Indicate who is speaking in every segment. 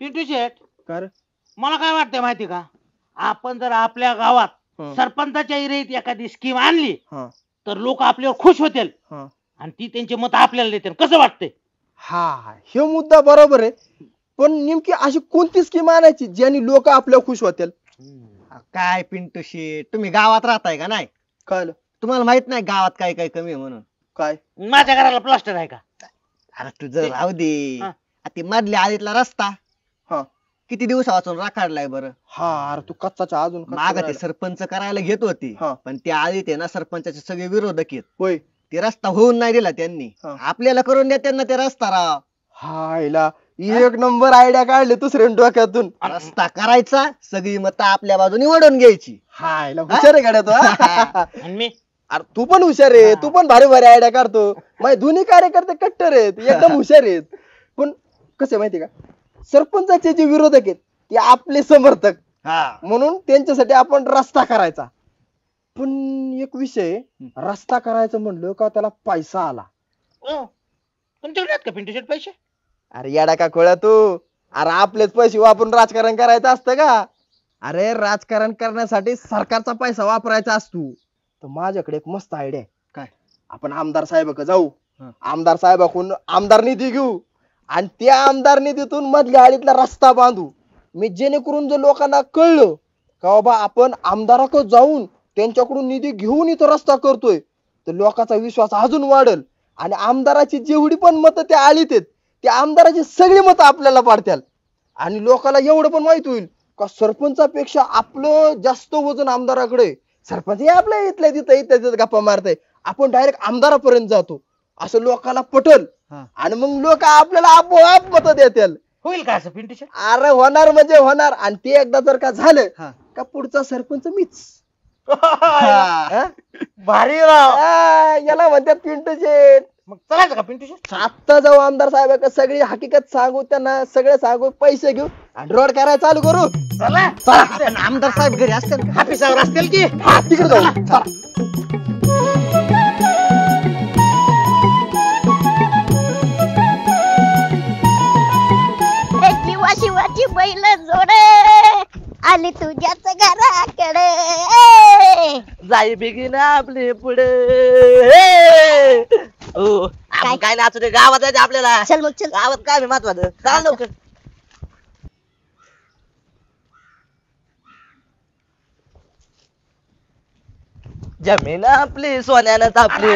Speaker 1: पिंटू शेठ
Speaker 2: कर
Speaker 1: मला काय वाटतंय माहिती का, आपण जर आपल्या गावात सरपंचाच्या एरियात एखादी स्कीम आणली तर लोक आपल्यावर खुश होतील आणि ती त्यांचे मत आपल्याला देतील. कसं वाटतंय?
Speaker 2: हा हे मुद्दा बरोबर आहे, पण नेमकी अशी कोणती स्कीम आणायची ज्याने लोक आपल्यावर खुश होतील?
Speaker 3: काय पिंटू शेट, तुम्ही गावात राहताय का नाही?
Speaker 2: कळलं?
Speaker 3: तुम्हाला माहित नाही गावात काय काय कमी आहे म्हणून?
Speaker 2: काय?
Speaker 1: माझ्या घराला प्लास्टर आहे का?
Speaker 3: अरे तुझं राहू दे.
Speaker 1: हा.
Speaker 3: ती मधल्या आळीतला रस्ता
Speaker 2: हा
Speaker 3: किती दिवसापासून राखाडलाय बरं.
Speaker 2: हा अरे तू कच्चाच्या अजून कच्चा
Speaker 3: माग ते
Speaker 2: राहिला.
Speaker 3: सरपंच करायला घेत होती,
Speaker 2: हा.
Speaker 3: पण त्या आळीत आहे ना सरपंचाचे सगळे विरोधक आहेत.
Speaker 2: होय.
Speaker 3: ते रस्ता होऊन नाही दिला त्यांनी.
Speaker 2: हा.
Speaker 3: आपल्याला करून द्या त्यांना ते रस्ता राव.
Speaker 2: हायला एक नंबर आयडिया काढले दुसऱ्या डोक्यातून.
Speaker 3: रस्ता करायचा, सगळी मतं आपल्या बाजूने वळून घ्यायची.
Speaker 2: हायला हुशार आहे गाड्या तू हा?
Speaker 1: आणि मी
Speaker 2: अरे तू पण हुशार आहे, तू पण भारी भारी आयडिया काढतो. माझे दोन्ही कार्यकर्ते कट्टर आहेत, एकदम हुशार आहेत. पण कसं आहे माहिती का, सरपंचाचे जे विरोधक आहेत ते आपले समर्थक, म्हणून त्यांच्यासाठी आपण रस्ता करायचा. पण एक विषय, रस्ता करायचं म्हणलं का त्याला पैसा आला.
Speaker 1: तुमच्याकडे आहेत का पिंटू शेठ पैसे?
Speaker 2: अरे येडा का खोळा तू, अरे आपलेच पैसे वापरून राजकारण करायचं असतं का? अरे राजकारण करण्यासाठी सरकारचा पैसा वापरायचा असतो. तर माझ्याकडे एक मस्त आयडिया आहे.
Speaker 3: काय?
Speaker 2: आपण आमदार साहेबाकडे जाऊ, आमदार साहेबाकडून आमदार निधी घेऊ आणि त्या आमदार निधीतून मधल्या आळीतला रस्ता बांधू. मी जेणेकरून जर लोकांना कळलं का बाबा आपण आमदाराकडे जाऊन त्यांच्याकडून निधी घेऊन इथं रस्ता करतोय, तर लोकांचा विश्वास अजून वाढेल आणि आमदाराची जेवढी पण मतं त्या आळीत आहेत त्या आमदाराची सगळी मतं आपल्याला पाडतील. आणि लोकांना एवढं पण माहित होईल का सरपंचापेक्षा आपलं जास्त वजन आमदाराकडे. सरपंच हे आपल्या इथल्या तिथं गप्पा मारताय, आपण डायरेक्ट आमदारापर्यंत जातो असं लोकांना पटल आणि मग लोक आपल्याला आपोआप मतं देतील.
Speaker 1: होईल का असं पिंटू शेठ?
Speaker 2: अरे होणार म्हणजे होणार. आणि ते एकदा जर का झालं का पुढचा सरपंच मीच.
Speaker 1: भारी राव.
Speaker 2: याला म्हणतात पिंटू शेठ.
Speaker 1: मग चालायचं का पिंटू शेठ?
Speaker 2: आता जाऊ आमदार साहेबांकडे, सगळी हकीकत सांगू त्यांना, सगळं सांगू, पैसे घेऊ आणि रोड करायला चालू करू.
Speaker 1: चला
Speaker 3: पण आमदार साहेब घरी असतील का?
Speaker 1: ऑफिसावर असतील की?
Speaker 2: हा तिकडे जाऊ. चला.
Speaker 4: जीवा शिवाची बैल जोडे आली तुझ्याच घराकडे.
Speaker 5: जाई बिगीन आपले पुढे. आपण काय नाचू दे, गावात जायचं आपल्याला.
Speaker 4: चल मग चल.
Speaker 5: गावात काय महत्वाचं, चाल लवकर. जमीन आपली सोन्यानं तापली.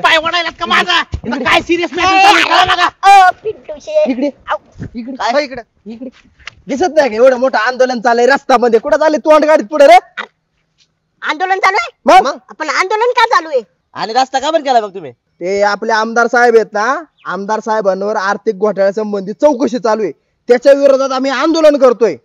Speaker 1: पाय वडायला का माझा? काय सिरियस
Speaker 4: पिंटू शेठ
Speaker 2: इकडे इकडे इकडे दिसत नाही का एवढं मोठं आंदोलन चाललंय रस्त्यामध्ये? कुठं चाललंय तोंड गाडीत पुढे रे?
Speaker 4: आंदोलन चालू आहे.
Speaker 2: मग
Speaker 4: आपण आंदोलन का चालू आहे?
Speaker 5: आणि रस्ता का बंद केला मग तुम्ही?
Speaker 2: ते आपले आमदार साहेब आहेत ना, आमदार साहेबांवर आर्थिक घोटाळ्या संबंधी चौकशी चालू आहे, त्याच्या विरोधात आम्ही आंदोलन करतोय.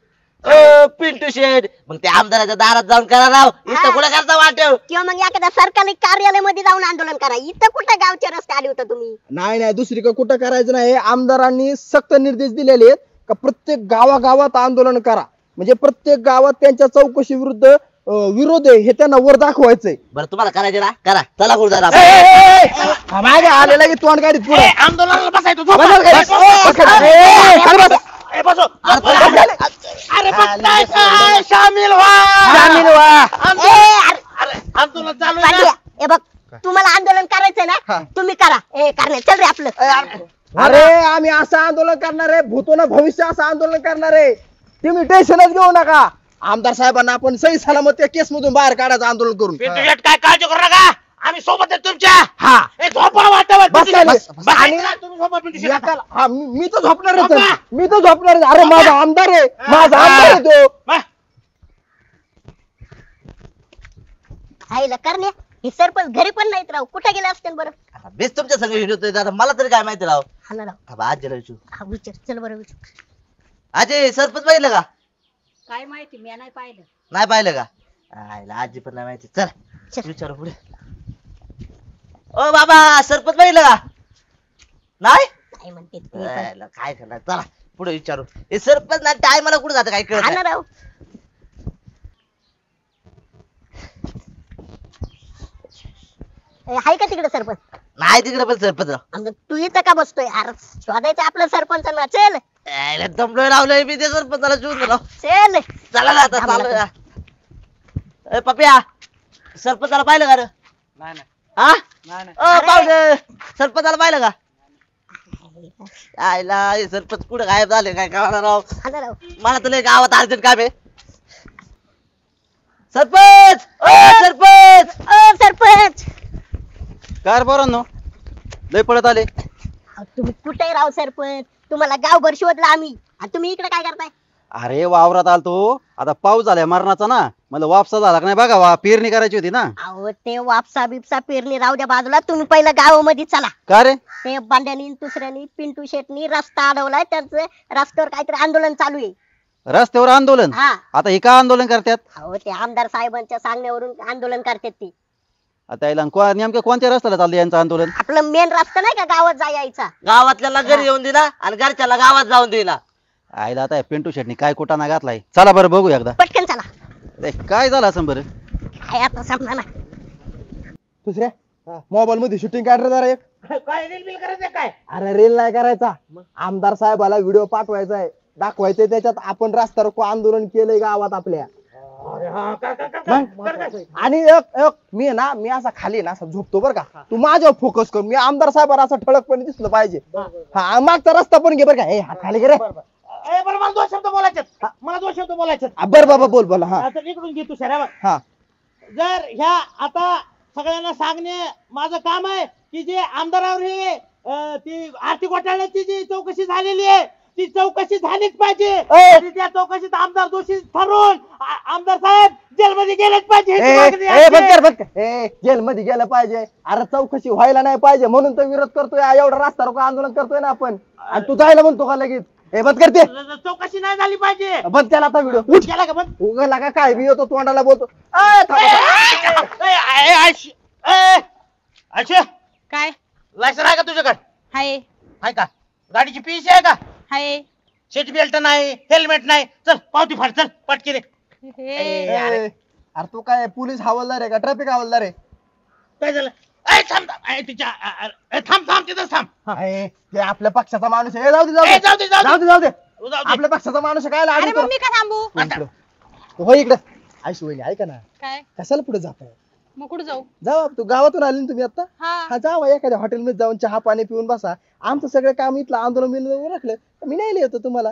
Speaker 5: पिंटू शेठ, मग त्या आमदाराच्या दारात जाऊन करा राव. इथं कुठं करता वाटेव?
Speaker 4: किंवा मग एखाद्या सरकारी कार्यालयामध्ये जाऊन आंदोलन करा. इथं कुठं गावच्या रस्ते आले होते तुम्ही?
Speaker 2: नाही दुसरीकडे कुठं करायचं नाही. आमदारांनी सक्त निर्देश दिलेले आहेत का प्रत्येक गावागावात आंदोलन करा, म्हणजे प्रत्येक गावात त्यांच्या चौकशी विरुद्ध विरोध आहे हे त्यांना वर दाखवायचंय.
Speaker 5: बरं तुम्हाला करायचं ना, करा. चला कुठं जरा.
Speaker 2: मागे आलेला की तोंड गाडीत पुढे
Speaker 1: आंदोलनाला बसायचं. अरे शामिल आंदोलन चालू आहे ना?
Speaker 4: हे बघ, तुम्हाला आंदोलन करायचंय ना, तुम्ही करा. करणे चल रे आपलं.
Speaker 2: अरे आम्ही असं आंदोलन करणार आहे, भूतोन भविष्य असं आंदोलन करणार आहे. तुम्ही टेन्शनच घेऊ नका. आमदार साहेबांना आपण सही सलामत त्या केस मधून बाहेर काढायचं आंदोलन करून.
Speaker 1: पिंटू शेठ काय काळजी करू नका, आम्ही सोबत आहे तुमच्या.
Speaker 2: हा
Speaker 1: झोपा वाटावं.
Speaker 2: बस
Speaker 1: आणि तुम्ही झोपा पिंटू शेठ.
Speaker 2: हा मी तर झोपणारच आहे. मी तर झोपणार. अरे माझा आमदार आहे, माझा आमदार आहे तो.
Speaker 4: आईला करणे हे सरपंच घरी पण नाहीत राव. कुठे गेले असतील बरं?
Speaker 5: बेस तुमच्या संग हिंडतोय दादा, मला तरी काय माहिती राव.
Speaker 4: हा ना राव.
Speaker 5: आज विचार.
Speaker 4: हा विचार. चल बरं विचार.
Speaker 5: आजी सरपंच पाहिलं का?
Speaker 6: काय माहिती, मी नाही पाहिलं.
Speaker 5: नाही पाहिलं का? आजी पण नाही माहिती. चल
Speaker 4: चल.
Speaker 5: विचारू पुढे. ओ बाबा सरपंच पाहिलं का? नाही
Speaker 4: काय म्हणते तुम्ही पण?
Speaker 5: काय करणार, चला पुढे विचारू. हे सरपंच ना टायमाला कुठे जातं काय
Speaker 4: हा
Speaker 5: कळत
Speaker 4: ना
Speaker 5: नाही.
Speaker 4: राव. हाय का तिकडे सरपंच?
Speaker 5: नाही तिकडे पण सरपंचराव.
Speaker 4: आणि तू इथं का बसतोय? अरे शोधायचं आपलं सरपंचांना. चल
Speaker 5: यायला दमलोय लावलोय मी ते सरपंचाला शोधून गेलो.
Speaker 4: चल.
Speaker 5: चला ना आता
Speaker 4: थांबा,
Speaker 5: चाललोय. ए पप्या सरपंचाला पाहिलं का रे?
Speaker 1: नाही
Speaker 5: हा
Speaker 1: नाही
Speaker 5: ओ पाहुणे सरपंचाला पाहिलं का? आयला हे सरपंच कुठे गायब झाले काय कळणार राव.
Speaker 4: आला राव.
Speaker 5: मला तर लय गावात अर्जंट काम आहे. सरपंच सरपंच
Speaker 4: सरपंच
Speaker 7: काय बरं लय पळत आले.
Speaker 4: अहो, तुम्ही कुठे राव सरपंच? तुम्हाला गावभर शोधला आम्ही आणि तुम्ही इकडे काय करताय?
Speaker 7: अरे वावरात आलतो. आता पाऊस झालाय मरणाचा ना, मला वापसा झाला का नाही बघा. पेरणी करायची होती ना.
Speaker 4: अहो ते वापसा बिपसा पेरणी राहू द्या बाजूला. तुम्ही पहिलं गावामध्ये चला.
Speaker 7: का रे?
Speaker 4: ते बांड्यानी दुसऱ्यानी पिंटू शेटनी रस्ता अडवलाय. त्यांचं रस्त्यावर काहीतरी आंदोलन चालू आहे.
Speaker 7: रस्त्यावर आंदोलन?
Speaker 4: हा.
Speaker 7: आता हे का आंदोलन करतात?
Speaker 4: अहो ते आमदार साहेबांच्या सांगण्यावरून आंदोलन करतात ती.
Speaker 7: आता याला नेमक्या कोणत्या रस्त्याला चाललं यांचं आंदोलन?
Speaker 4: आपलं मेन रस्ता नाही का गावात यायचा?
Speaker 5: गावातल्याला घरी येऊन देना आणि घरच्याला गावात जाऊन देना.
Speaker 7: आईला आता पिंटू शेटनी काय कुटाणा घातलाय. चला बरं बघू एकदा.
Speaker 4: पटकन चला.
Speaker 7: अरे काय झालं असं बरं?
Speaker 4: काय आता समजा ना.
Speaker 2: दुसऱ्या मोबाईल मध्ये शूटिंग काढ रे जरा एक.
Speaker 1: काय रील बिल करायचं काय?
Speaker 2: अरे रील नाही करायचा, आमदार साहेबाला व्हिडिओ पाठवायचा आहे, दाखवायचंय त्याच्यात आपण रस्ता रोको आंदोलन केलंय गावात आपल्या.
Speaker 1: अरे हा कर काय?
Speaker 2: आणि मी आहे ना, मी असा खाली ना असा झोपतो बरं का, तू माझ्यावर फोकस कर. मी आमदार साहेबाला असं ठळकपणे दिसलं पाहिजे. हा मागचा रस्ता पण घे बरं का. हात खाली घे रे.
Speaker 1: बरं मला 2 शब्द बोलायचे. मला 2 शब्द बोलायचे.
Speaker 2: बर बाबा बोल बोल. हा
Speaker 1: आता इकडून घे तू शर्या.
Speaker 2: हा
Speaker 1: जर ह्या आता सगळ्यांना सांगणे माझं काम आहे की जे आमदारावर हे ती आर्थिक घोटाळ्याची जी चौकशी झालेली आहे ती चौकशी झालीच पाहिजे. आणि त्या चौकशीत आमदार दोषी ठरवून आमदार साहेब जेलमध्ये गेलेच पाहिजे. ह्याची मागणी आहे.
Speaker 2: जेल मध्ये गेलं पाहिजे. अरे चौकशी व्हायला नाही पाहिजे म्हणून तर विरोध करतोय. एवढा रस्ता रोको आंदोलन करतोय ना आपण. आणि तू जायला म्हणतो का लगेच? हे बंद करते.
Speaker 1: चौकशी नाही झाली पाहिजे.
Speaker 2: बंद केला आता व्हिडिओ.
Speaker 1: उठ केला का बंद?
Speaker 2: उघडला का काय? मी येतो तोंडाला बोलतो.
Speaker 1: अच्छा
Speaker 6: काय
Speaker 1: लायसन आहे का तुझ्याकडे?
Speaker 6: हाय
Speaker 1: आहे का? गाडीची पीसी आहे का?
Speaker 6: हाय
Speaker 1: सीट बेल्ट नाही, हेल्मेट नाही. चल पावती फाड, चल पटकी रे.
Speaker 6: हे
Speaker 2: अरे तू काय पोलीस हवालदार आहे का ट्रॅफिक हवालदार आहे?
Speaker 1: काय झालं? थांब थांब तिथं थांब.
Speaker 2: ते आपल्या पक्षाचा माणूस आहे. जाऊ दे जाऊ
Speaker 1: ए,
Speaker 2: दे
Speaker 1: जाऊ दे, जाऊ दे.
Speaker 2: जाऊ दे जाऊ दे.
Speaker 1: जाऊ दे.
Speaker 2: आपल्या पक्षाचा माणूस आहे, काय
Speaker 6: अरे
Speaker 2: लाडू
Speaker 6: मम्मी का थांबू?
Speaker 2: हो इकडे. आयशू वहिनी ऐका ना,
Speaker 6: काय
Speaker 2: कशाला पुढे जाताय?
Speaker 6: मग कुठं जाऊ?
Speaker 2: जाऊ, तू गावातून आली ना तुम्ही आता.
Speaker 6: हा
Speaker 2: हा जावा एखाद्या हॉटेलमध्ये जाऊन चहा पाणी पिऊन बसा. आमचं सगळं काम इथलं आंदोलन बिंदोलन राखलं मी नाही येतो तुम्हाला.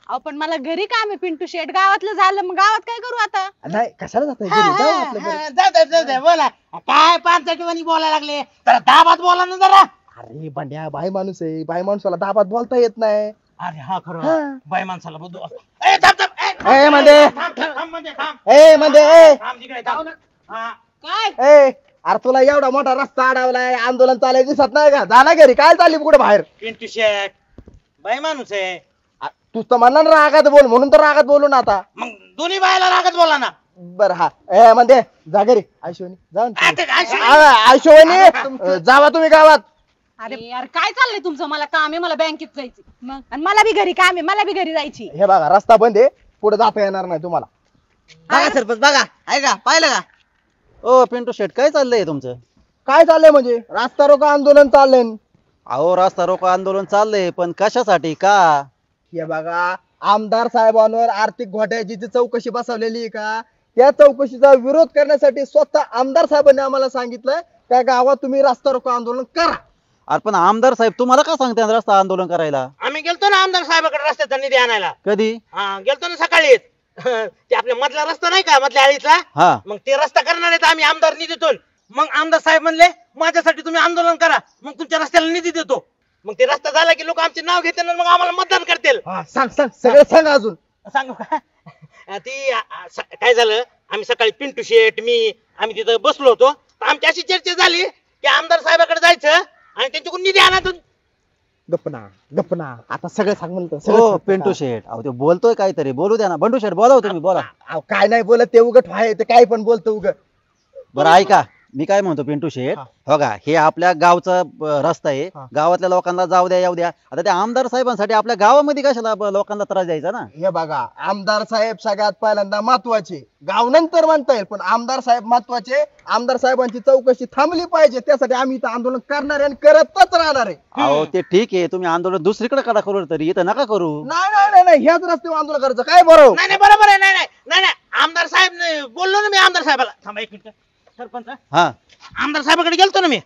Speaker 6: अहो पण मला घरी काम आहे पिंटू शेट. गावातलं झालं मग गावात काय करू आता?
Speaker 2: नाही कशाला जाताय घरी? जाऊ आपल्या घरी.
Speaker 1: जाऊ दे बोला. काय पानसटवानी बोलायला लागले? तर दाबात बोला ना जरा.
Speaker 2: अरे बंड्या बाई माणूस आहे, बाई माणसाला दाबात बोलता येत नाही.
Speaker 1: अरे हा खरं.
Speaker 2: हा.
Speaker 1: बाई माणसाला बोलतो. ए थांब थांब.
Speaker 2: ए, मध्ये.
Speaker 1: थांब मध्ये थांब.
Speaker 2: ए मध्ये ए.
Speaker 1: थांब तिकडे थांब. हा.
Speaker 6: काय
Speaker 2: ए अरे तुला एवढा मोठा रस्ता अडवलाय, आंदोलन चालाय दिसत नाही का? जा ना घरी. काय चालली कुठे बाहेर?
Speaker 1: पिंटू शेट बाई माणूस आहे.
Speaker 2: तू तर म्हणला ना रागात बोल, म्हणून तर रागात बोलू ना आता.
Speaker 1: मग दोन्ही बायला रागत बोला ना.
Speaker 2: बर हा ए मध्ये जा घरी. आयशोनी जा ना
Speaker 1: आता
Speaker 2: तुम्ही.
Speaker 1: काय
Speaker 2: आयशोनी जावा तुम्ही गावात.
Speaker 6: अरे यार काय चाललंय तुमचं? मला काम आहे, मला बँकेत जायचं. मग आणि मला बी घरी काम आहे, मला बी घरी जायची.
Speaker 2: हे बघा रस्ता बंद आहे, पुढे जाता येणार नाही तुम्हाला.
Speaker 5: बघा सरपंच बघा आहे का पाहिलं का?
Speaker 7: ओ पिंटू शेट काय चाललंय तुमचं?
Speaker 2: काय चाललंय म्हणजे? रस्ता रोको आंदोलन चाललंय.
Speaker 7: अहो रस्ता रोको आंदोलन चाललंय पण कशासाठी का?
Speaker 2: हे बघा आमदार साहेबांवर आर्थिक घोटाळ्याची जी चौकशी बसवलेली आहे का, त्या चौकशीचा विरोध करण्यासाठी स्वतः आमदार साहेबांनी आम्हाला सांगितलंय त्या गावात तुम्ही रस्ता रोको आंदोलन करा.
Speaker 7: अरे पण आमदार साहेब तुम्हाला का सांगते रस्ता आंदोलन करायला?
Speaker 1: आम्ही गेलतो ना आमदार साहेबाकडे रस्त्याचा निधी आणायला.
Speaker 7: कधी?
Speaker 1: हा गेलतो ना सकाळीच. ते आपल्या मधला रस्ता नाही का मधल्या आळीचा,
Speaker 7: हा
Speaker 1: मग ते रस्ता करणार आहेत आम्ही आमदार निधीतून. मग आमदार साहेब म्हणले माझ्यासाठी तुम्ही आंदोलन करा, मग तुमच्या रस्त्याला निधी देतो. मग ते रस्ता झाला की लोक आमचे नाव घेतील आणि मग आम्हाला मतदान करतील.
Speaker 2: हा, सांग सांग सगळं सांग अजून.
Speaker 1: सांगू का? ती काय झालं, आम्ही सकाळी पिंटू शेट मी आम्ही तिथं बसलो होतो. तर आमची अशी चर्चा झाली की आमदार साहेबाकडे जायचं आणि त्यांच्याकडून निधी आणायचं.
Speaker 2: गप्पना आता सगळं सांग म्हणतो.
Speaker 7: ओ पिंटू शेट अहो ते बोलतोय काहीतरी बोलू द्या ना. बंडू शेट बोलाव तुम्ही बोला.
Speaker 2: काय नाही बोलत ते, उगट आहे ते काय पण बोलतो उगट.
Speaker 7: बरं ऐका मी काय म्हणतो पिंटू शेठ,
Speaker 2: हा.
Speaker 7: हो का, हे आपल्या गावचा रस्ता आहे,
Speaker 2: हा.
Speaker 7: गावातल्या लोकांना जाऊ द्या येऊ द्या. आता त्या आमदार साहेबांसाठी आपल्या गावामध्ये कशाला लोकांना त्रास द्यायचा ना.
Speaker 2: हे बघा, आमदार साहेब सगळ्यात पहिल्यांदा महत्वाचे, गाव नंतर म्हणता येईल पण आमदार साहेब महत्वाचे. आमदार साहेबांची चौकशी थांबली पाहिजे, त्यासाठी आम्ही इथं आंदोलन करणार आहे आणि करतच राहणार आहे.
Speaker 7: अहो ते ठीक आहे, तुम्ही आंदोलन दुसरीकडे करा करू, तरी इथं नका करू.
Speaker 2: नाही नाही नाही नाही, ह्याच रस्त्यावर आंदोलन करायचं काय बरोबर.
Speaker 1: नाही नाही बरोबर आहे. नाही नाही नाही नाही आमदार साहेब बोललो ना मी आमदार साहेबाला. थांबा एक मिनिट सरपंच.
Speaker 7: हा.
Speaker 1: आमदार साहेबाकडे गेलतो ना मी,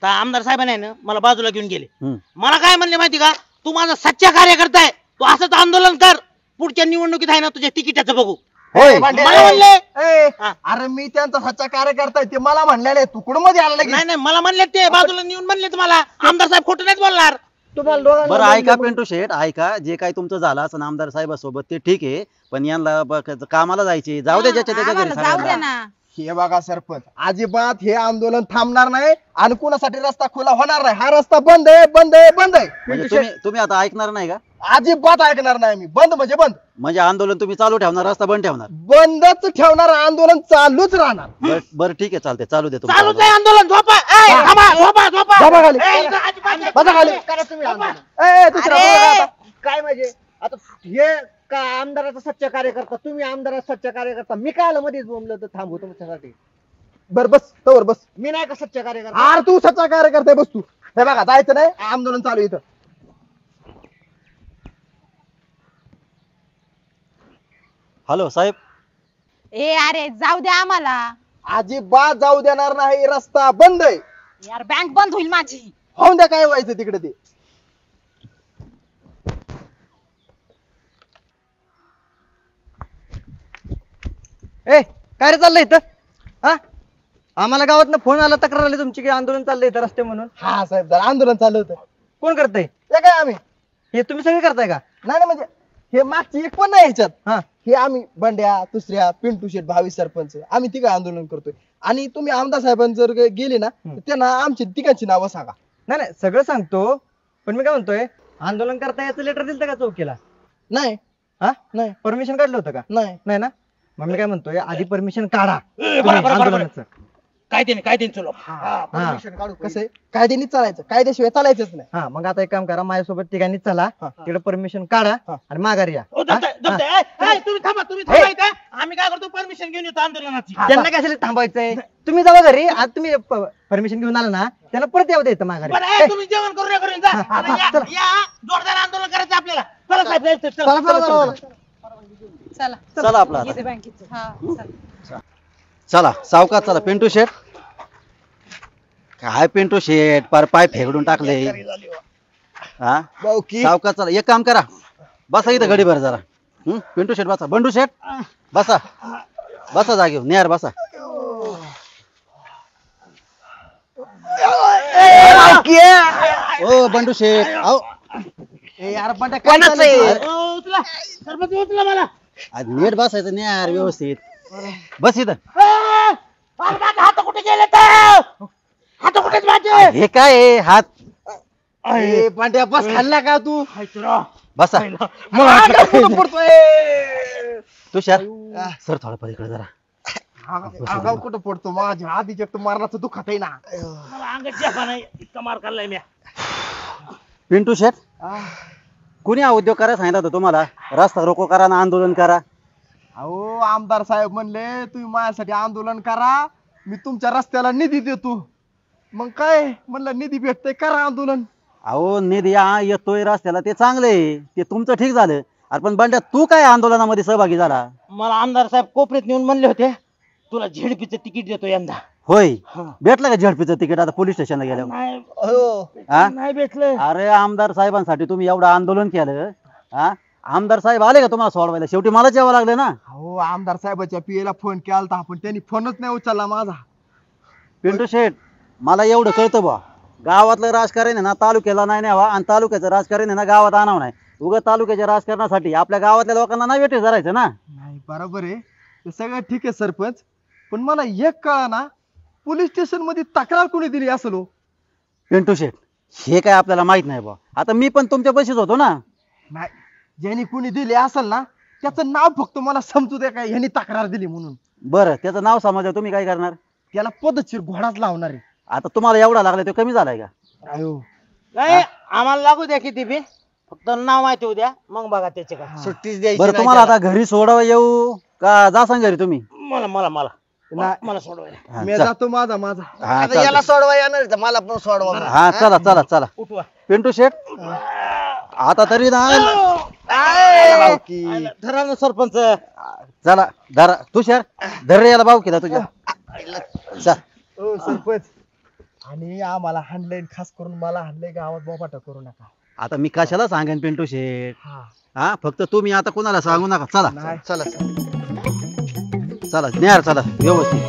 Speaker 1: तर आमदार साहेबांनी आहे ना मला बाजूला घेऊन गेले.
Speaker 7: हम्म.
Speaker 1: मला काय म्हणले माहिती का, तू माझा सच्चा कार्यकर्ता आहे, तू असंच आंदोलन कर, पुढच्या निवडणुकीत आहे ना तुझ्या तिकिटाचं बघू.
Speaker 7: होय.
Speaker 2: भांडे.
Speaker 1: मला म्हणले
Speaker 2: ए,
Speaker 1: हा.
Speaker 2: अरे मी त्यांचा सच्चा कार्यकर्ता आहे, ते मला म्हणलेले तू कुठं मध्ये आला लगेच?
Speaker 1: नाही नाही मला म्हणले ते बाजूला नेऊन म्हणले मला आमदार साहेब खोटं नाहीच बोलणार.
Speaker 2: तुम्हाला दोघांना
Speaker 7: बरं ऐका
Speaker 2: म्हणले
Speaker 7: पिंटू शेठ, ऐका, जे काही तुमचं झालं असं आमदार साहेबासोबत ते ठीक आहे, पण यांना कामाला जायचे, जाऊ द्या ज्याच्या त्याच्या घरी
Speaker 6: आम्हाला जाऊ द्या
Speaker 7: सगळ्यांना.
Speaker 6: ना.
Speaker 2: हे बघा सरपंच, अजिबात हे आंदोलन थांबणार नाही आणि कुणासाठी रस्ता खुला होणार नाही. हा रस्ता बंद आहे, बंद आहे, बंद आहे.
Speaker 7: म्हणजे तुम्ही आता ऐकणार नाही का?
Speaker 2: अजिबात ऐकणार नाही मी. बंद म्हणजे बंद.
Speaker 7: म्हणजे आंदोलन तुम्ही चालू ठेवणार, रस्ता बंद ठेवणार?
Speaker 2: बंदच ठेवणार, आंदोलन चालूच राहणार.
Speaker 7: बरं ठीक आहे, चालते, चालू दे तुमचं
Speaker 1: चालूच आहे
Speaker 7: आंदोलन.
Speaker 1: आंदोलन. झोपा ए, थांबा, झोपा झोपा.
Speaker 2: झोपा खाली.
Speaker 1: ए, इथं अजिबात-
Speaker 2: बसा खाली. ए, दुसरा
Speaker 6: अरे!
Speaker 2: बघा आता.
Speaker 3: काय म्हणजे आता हे का आमदाराचा सच्चा कार्यकर्ता, तुम्ही आमदाराचा सच्चा कार्यकर्ता, मी काय आलं मध्येच बोंबलं तर थांबू तुमच्यासाठी.
Speaker 2: बर बस तवर बस.
Speaker 3: मी नाही का सच्चा कार्यकर्ता.
Speaker 2: आर तू सच्चा कार्यकर्ता आहे, बस तू. हे बघा, जायचं नाही, आंदोलन चालू आहे इथं.
Speaker 7: हॅलो साहेब.
Speaker 6: ए अरे जाऊ द्या आम्हाला.
Speaker 2: अजिबात जाऊ देणार नाही, रस्ता बंद आहे.
Speaker 6: यार बँक बंद होईल माझी.
Speaker 2: होऊन द्या, काय व्हायचं तिकडे ते.
Speaker 3: ए काय रे चाललंय इथं? हा आम्हाला गावातनं फोन आला, तक्रार आली तुमची की आंदोलन चाललंय इथं रस्ते म्हणून.
Speaker 2: हा साहेब, जरा आंदोलन चालू होतं.
Speaker 3: कोण करतंय
Speaker 2: हे काय आम्ही
Speaker 3: हे? तुम्ही सगळे करताय का?
Speaker 2: नाही नाही, म्हणजे हे मागची एक पण नाही ह्याच्यात.
Speaker 3: हा
Speaker 2: हे आम्ही बंड्या, दुसऱ्या, पिंटू शेठ, भावी सरपंच, आम्ही तिघं आंदोलन करतोय. आणि तुम्ही आमदार साहेबांनी जर गेले ना, तर त्यांना आमची तिघांची नावं सांगा.
Speaker 3: नाही नाही सगळं सांगतो, पण मी काय म्हणतोय, आंदोलन करता याचं लेटर दिलं का चौकीला?
Speaker 2: नाही
Speaker 3: हा
Speaker 2: नाही
Speaker 3: परमिशन काढलं होतं का?
Speaker 2: नाही.
Speaker 3: नाही ना, मग मी काय म्हणतोय, आधी परमिशन काढा
Speaker 1: बरं,
Speaker 3: तुम्ही
Speaker 1: बरं,
Speaker 3: आंदोलनाचं.
Speaker 1: काय ते चलो.
Speaker 2: कसं आहे, कायद्याने चालायचं, कायद्याशिवाय चालायचंच नाही.
Speaker 3: हा मग आता एक काम करा, माझ्यासोबत तिघांनी चला,
Speaker 2: हा.
Speaker 3: तिकडे परमिशन काढा
Speaker 2: हा.
Speaker 3: आणि माघारी या.
Speaker 1: ओ, जमतंय, जमतंय. ए, तुम्ही थांबा इथं. आम्ही काय करतो, परमिशन घेऊन येतो आंदोलनाची.
Speaker 3: त्यांना कशाला थांबायचंय? तुम्ही जावा घरी, आज तुम्ही परमिशन घेऊन आला ना, त्यांना परत यावं द्यायचं माघारी.
Speaker 1: बरं, ए, तुम्ही जेवण करून या घरून जा. आणि या जोरदार आंदोलन करायचं आपल्याला. चला साहेब, चला,
Speaker 2: चला, चला, चला, चला.
Speaker 6: चला
Speaker 7: चला आपला आता.
Speaker 6: येते बँकेत. हा चला.
Speaker 7: चला सावकाश चला. पिंटू शेठ, काय पिंटू शेठ, पार पाय फेकडून टाकले. हा
Speaker 2: भाऊ की
Speaker 7: सावकाश चला. एक काम करा, बसा इथं घडीभर जरा. पिंटू शेठ बसा. बंडू शेठ बसा, बसा जागेवर. नेहार बसा. ओ बंडू शेठ, अहो
Speaker 2: ए, यार बंड्या, काय
Speaker 3: कोणाचं
Speaker 2: चाललंय?
Speaker 3: आहे?
Speaker 1: ओ, उचला सरपंच, उचला मला.
Speaker 7: आज नीट बसायचं नेहार व्यवस्थित. बस इथं.
Speaker 1: ए, अरे माझे हात कुठे गेले तर? हात कुठेच माझे?
Speaker 7: हे काय आहे? हात
Speaker 2: ए, बंड्या, बस खाल्ला का तू?
Speaker 7: बसा.
Speaker 2: मला कुठं पडतोय?
Speaker 7: तुषार सर थोडं पलीकडे जरा.
Speaker 2: अंगावर कुठं पडतो? माझ्या आधीच एक तर मरणाचं दुःखात आहे ना.
Speaker 1: मला अंगात जेफा नाही, इतका मार खाल्लाय मी.
Speaker 7: पिंटू शेठ, कुणी हा उद्योग करायला सांगितलं होतं तुम्हाला? रस्ता रोको करा ना आंदोलन करा.
Speaker 2: अहो, आमदार साहेब म्हणले तुम्ही माझ्यासाठी आंदोलन करा, मी तुमच्या रस्त्याला निधी देतो. मग काय म्हणलं, निधी भेटतोय, करा आंदोलन.
Speaker 7: अहो निधी येतोय रस्त्याला, ते चांगले, ते तुमचं ठीक झालं. अरे पण बंड्या, तू काय आंदोलनामध्ये सहभागी झाला?
Speaker 1: मला आमदार साहेब कोपऱ्यात नेऊन म्हणले होते, तुला झेडपीचं तिकीट देतो यंदा.
Speaker 7: होय, भेटलं का झडपीचं तिकीट आता पोलीस स्टेशनला गेल्यावर?
Speaker 1: नाही
Speaker 7: हा?
Speaker 1: नाही भेटलं.
Speaker 7: अरे आमदार साहेबांसाठी तुम्ही एवढं आंदोलन केलं, हा? आमदार साहेब आले का तुम्हाला सोडवायला? शेवटी मलाच यावं लागलं ना.
Speaker 2: हो, आमदार साहेबाच्या पीएला फोन केला, पण त्यांनी फोनच नाही उचलला माझा.
Speaker 7: पिंटू शेठ, मला एवढं कळतं बा, गावातलं राजकारण आहे ना तालुक्याला नाही न्यावा, आणि तालुक्याचं राजकारण आहे ना गावात आणावं नाही. उगा तालुक्याच्या राजकारणासाठी आपल्या गावातल्या लोकांना नाही वेठीस धरायचं ना.
Speaker 2: नाही, बरोबर आहे, ते सगळं ठीक आहे सरपंच, पण मला एक कळा ना, पोलीस स्टेशन मध्ये तक्रार कोणी दिली असेल हो?
Speaker 7: पिंटू शेठ, हे काय आपल्याला माहित नाही बा. आता मी पण तुमच्या पैसेच होतो ना.
Speaker 2: नाही, ज्यांनी कोणी दिली असेल ना, त्याचं नाव फक्त मला समजू द्या, काय ह्यांनी तक्रार दिली म्हणून.
Speaker 7: बरं, त्याचं नाव समजा, तुम्ही काय करणार?
Speaker 2: त्याला पद्धतशीर घोडाच लावणार आहे.
Speaker 7: आता तुम्हाला एवढा लागला तो कमी झालाय का?
Speaker 2: अयो
Speaker 1: नाही आम्हाला लागू द्या किती बी, फक्त नाव माहिती उद्या मग बघा त्याचे काय.
Speaker 2: सुट्टीच द्यायची
Speaker 7: बरं
Speaker 2: नाही
Speaker 7: तुम्हाला
Speaker 2: त्याला.
Speaker 7: आता घरी सोडावं येऊ का जा सांग घरी तुम्ही?
Speaker 1: मला मला मला
Speaker 2: नाही.
Speaker 1: मला सोडवायला
Speaker 7: हा,
Speaker 2: मी
Speaker 7: चल.
Speaker 2: जातो माझा
Speaker 7: हा,
Speaker 2: आता
Speaker 7: चालतंय.
Speaker 2: याला सोडवा येणार आहे तर मला पण सोडवा मग.
Speaker 7: हा चला चला चला.
Speaker 1: उठवा.
Speaker 7: पिंटू शेट आता तरी ना
Speaker 2: भाऊ की.
Speaker 1: धरा ना सरपंच.
Speaker 7: चला धरा तुषार धर रे याला भाऊ केला तुझ्या चल.
Speaker 2: ओ सरपंच, आणि आम्हाला हाणलंय, खास करून मला हाणलंय, गावात बोबाटा करू नका.
Speaker 7: आता मी कशाला सांगेन पिंटू शेट?
Speaker 2: हा
Speaker 7: हा फक्त तुम्ही आता कोणाला सांगू नका. चला
Speaker 2: नाही चला
Speaker 7: चला न्यार चला व्यवस्थित.